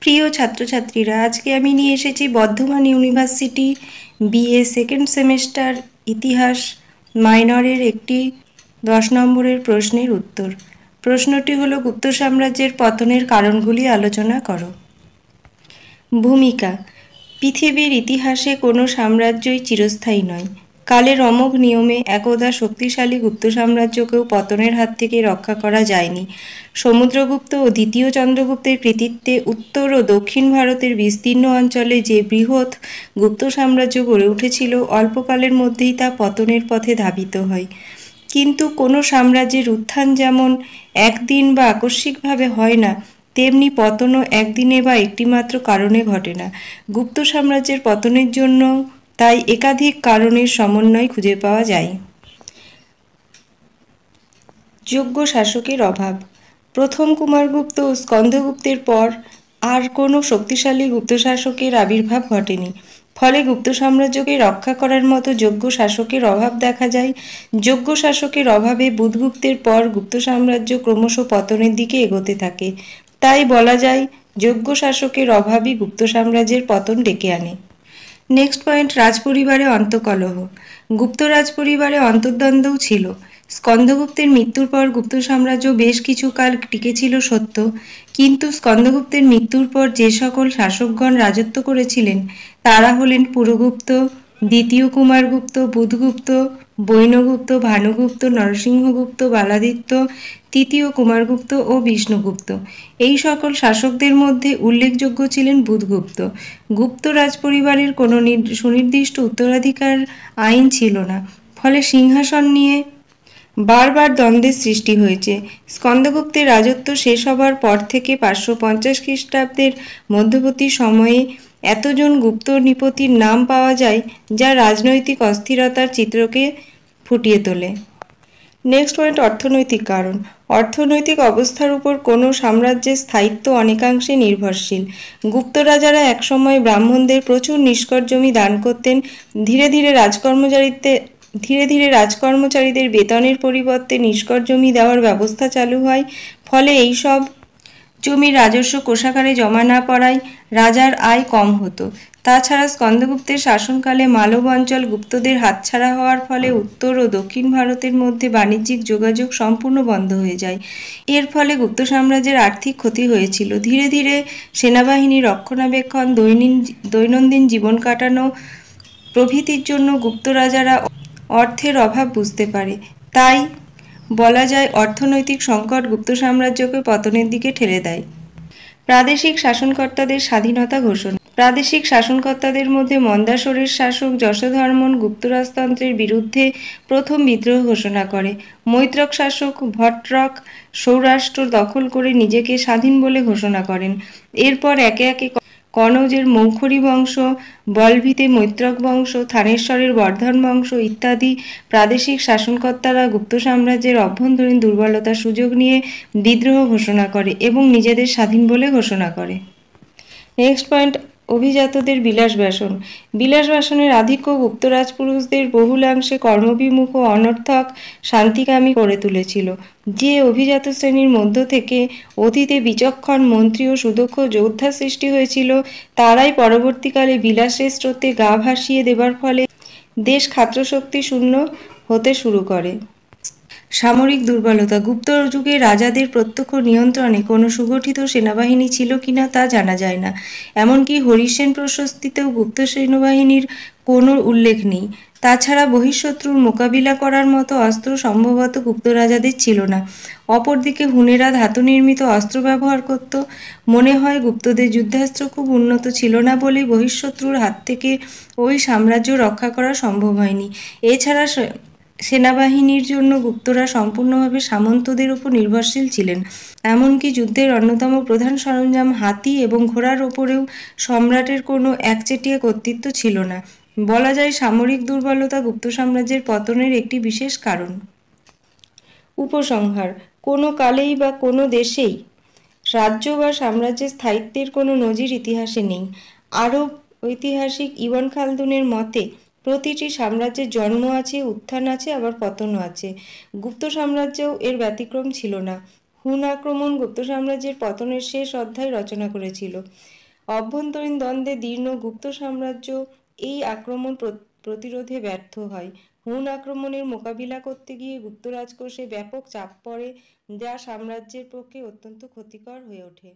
প্রিয় ছাত্রছাত্রীরা, আজকে আমি নিয়ে এসেছি Bardhaman university BA second semester ইতিহাস মাইনরের একটি 10 নম্বরের প্রশ্নের উত্তর। প্রশ্নটি হলো, গুপ্ত সাম্রাজ্যের পতনের কারণগুলি আলোচনা করো। ভূমিকা: পৃথিবীর ইতিহাসে কোনো সাম্রাজ্যই চিরস্থায়ী নয়। কালের অমোঘ নিয়মে একদা শক্তিশালী গুপ্ত সাম্রাজ্যকেও পতনের হাত থেকে রক্ষা করা যায়নি। সমুদ্রগুপ্ত ও দ্বিতীয় চন্দ্রগুপ্তের কৃতিত্বে উত্তর ও দক্ষিণ ভারতের বিস্তীর্ণ অঞ্চলে যে বৃহৎ গুপ্ত সাম্রাজ্য গড়ে উঠেছিল, অল্পকালের মধ্যেই তা পতনের পথে ধাবিত হয়। কিন্তু কোনো সাম্রাজ্যের উত্থান যেমন একদিন বা আকস্মিকভাবে হয় না, তেমনি পতনও একদিনে বা একটিমাত্র কারণে ঘটে না। গুপ্ত সাম্রাজ্যের পতনের জন্য তাই একাধিক কারণের সমন্বয় খুঁজে পাওয়া যায়। যোগ্য শাসকের অভাব: প্রথম কুমারগুপ্ত ও স্কন্দগুপ্তের পর আর কোনো শক্তিশালী গুপ্ত শাসকের আবির্ভাব ঘটেনি। ফলে গুপ্ত সাম্রাজ্যকে রক্ষা করার মতো যোগ্য শাসকের অভাব দেখা যায়। যোগ্য শাসকের অভাবে বুধগুপ্তের পর গুপ্ত সাম্রাজ্য ক্রমশ পতনের দিকে এগোতে থাকে। তাই বলা যায়, যোগ্য শাসকের অভাবই গুপ্ত সাম্রাজ্যের পতন ডেকে আনে। Next point, রাজপরিবারে অন্তঃকলহ। গুপ্ত রাজপরিবারে অন্তর্দ্বন্দ্বও ছিল। স্কন্দগুপ্তের মৃত্যুর পর গুপ্ত সাম্রাজ্য বেশ কিছুকাল টিকেছিল সত্য, কিন্তু স্কন্দগুপ্তের মৃত্যুর পর যে সকল শাসকগণ রাজত্ব করেছিলেন তারা হলেন পুরগুপ্ত, দ্বিতীয় কুমারগুপ্ত, বুধগুপ্ত, বৈনগুপ্ত, ভানুগুপ্ত, নরসিংহগুপ্ত, বালাদিত্য, তৃতীয় কুমারগুপ্ত ও বিষ্ণুগুপ্ত। এই সকল শাসকদের মধ্যে উল্লেখযোগ্য ছিলেন বুধগুপ্ত। গুপ্ত রাজপরিবারের কোনো সুনির্দিষ্ট উত্তরাধিকার আইন ছিল না, ফলে সিংহাসন নিয়ে বারবার দ্বন্দ্বের সৃষ্টি হয়েছে। স্কন্দগুপ্তের রাজত্ব শেষ হবার পর থেকে 550 খ্রিস্টাব্দের মধ্যবর্তী সময়ে এতজন গুপ্ত নৃপতির নাম পাওয়া যায়, যা রাজনৈতিক অস্থিরতার চিত্রকে ফুটিয়ে তোলে। নেক্সট পয়েন্ট, অর্থনৈতিক কারণ। অর্থনৈতিক অবস্থার উপর কোনো সাম্রাজ্যের স্থায়িত্ব অনেকাংশে নির্ভরশীল। গুপ্ত রাজারা একসময় ব্রাহ্মণদের প্রচুর নিষ্কর জমি দান করতেন। ধীরে ধীরে রাজকর্মচারীদের বেতনের পরিবর্তে নিষ্কর জমি দেওয়ার ব্যবস্থা চালু হয়। ফলে এই সব জমির রাজস্ব কোষাগারে জমা না পড়ায় রাজার আয় কম হতো। তাছাড়া স্কন্দগুপ্তের শাসনকালে মালব অঞ্চল গুপ্তদের হাতছাড়া হওয়ার ফলে উত্তর ও দক্ষিণ ভারতের মধ্যে বাণিজ্যিক যোগাযোগ সম্পূর্ণ বন্ধ হয়ে যায়। এর ফলে গুপ্ত সাম্রাজ্যের আর্থিক ক্ষতি হয়েছিল। ধীরে ধীরে সেনাবাহিনী রক্ষণাবেক্ষণ, দৈনন্দিন জীবন কাটানো প্রভৃতির জন্য গুপ্ত রাজারা অর্থের অভাব বুঝতে পারে। তাই বলা যায়, অর্থনৈতিক সংকট গুপ্ত সাম্রাজ্যকে পতনের দিকে ঠেলে দেয়। প্রাদেশিক শাসনকর্তাদের স্বাধীনতা ঘোষণা। প্রাদেশিক শাসনকর্তাদের মধ্যে মন্দাসরের শাসক যশোধর্মন গুপ্ত রাজতন্ত্রের বিরুদ্ধে প্রথম বিদ্রোহ ঘোষণা করে। মৈত্রক শাসক ভট্টরক সৌরাষ্ট্র দখল করে নিজেকে স্বাধীন বলে ঘোষণা করেন। এরপর একে একে কনৌজের মৌখরী বংশ, বলভীতে মৈত্রক বংশ, থানেশ্বরের বর্ধন বংশ ইত্যাদি প্রাদেশিক শাসনকর্তারা গুপ্ত সাম্রাজ্যের অভ্যন্তরীণ দুর্বলতার সুযোগ নিয়ে বিদ্রোহ ঘোষণা করে এবং নিজেদের স্বাধীন বলে ঘোষণা করে। নেক্সট পয়েন্ট, অভিজাতদের বিলাস ব্যসন। বিলাস ব্যসনের আধিক্য গুপ্ত রাজপুরুষদের বহুলাংশে কর্মবিমুখ ও অনর্থক শান্তিকামী করে তুলেছিল। যে অভিজাত শ্রেণীর মধ্য থেকে অতীতে বিচক্ষণ মন্ত্রী ও সুদক্ষ যোদ্ধা সৃষ্টি হয়েছিল, তারাই পরবর্তীকালে বিলাসের স্রোতে গা ভাসিয়ে দেবার ফলে দেশ ক্ষাত্রশক্তি শূন্য হতে শুরু করে। সামরিক দুর্বলতা। গুপ্ত যুগে রাজাদের প্রত্যক্ষ নিয়ন্ত্রণে কোনো সুগঠিত সেনাবাহিনী ছিল কিনা তা জানা যায় না। এমনকি হরিসেন প্রশস্তিতেও গুপ্ত সেনাবাহিনীর কোনো উল্লেখ নেই। তাছাড়া বহিঃশত্রুর মোকাবিলা করার মতো অস্ত্র সম্ভবত গুপ্ত রাজাদের ছিল না। অপরদিকে হুনেরা ধাতু নির্মিত অস্ত্র ব্যবহার করত। মনে হয় গুপ্তদের যুদ্ধাস্ত্র খুব উন্নত ছিল না বলেই বহিঃশত্রুর হাত থেকে ওই সাম্রাজ্য রক্ষা করা সম্ভব হয়নি। এছাড়া সেনাবাহিনীর জন্য গুপ্তরা সম্পূর্ণভাবে সামন্তদের উপর নির্ভরশীল ছিলেন। এমনকি যুদ্ধের অন্যতম প্রধান সরঞ্জাম হাতি এবং ঘোড়ার ওপরেও সম্রাটের কোনো একচেটিয়া কর্তৃত্ব ছিল না। বলা যায়, সামরিক দুর্বলতা গুপ্ত সাম্রাজ্যের পতনের একটি বিশেষ কারণ। উপসংহার: কোনো কালেই বা কোনো দেশেই রাজ্য বা সাম্রাজ্যের স্থায়িত্বের কোনো নজির ইতিহাসে নেই। আরব ঐতিহাসিক ইবন খালদুনের মতে, প্রতিটি সাম্রাজ্যের জন্ম আছে, উত্থান আছে, আবার পতনও আছে। গুপ্ত সাম্রাজ্যও এর ব্যতিক্রম ছিল না। হুন আক্রমণ গুপ্ত সাম্রাজ্যের পতনের শেষ অধ্যায় রচনা করেছিল। অভ্যন্তরীণ দ্বন্দ্বে দীর্ণ গুপ্ত সাম্রাজ্য এই আক্রমণ প্রতিরোধে ব্যর্থ হয়। হুন আক্রমণের মোকাবিলা করতে গিয়ে গুপ্ত রাজকোষে ব্যাপক চাপ পড়ে, যা সাম্রাজ্যের পক্ষে অত্যন্ত ক্ষতিকর হয়ে ওঠে।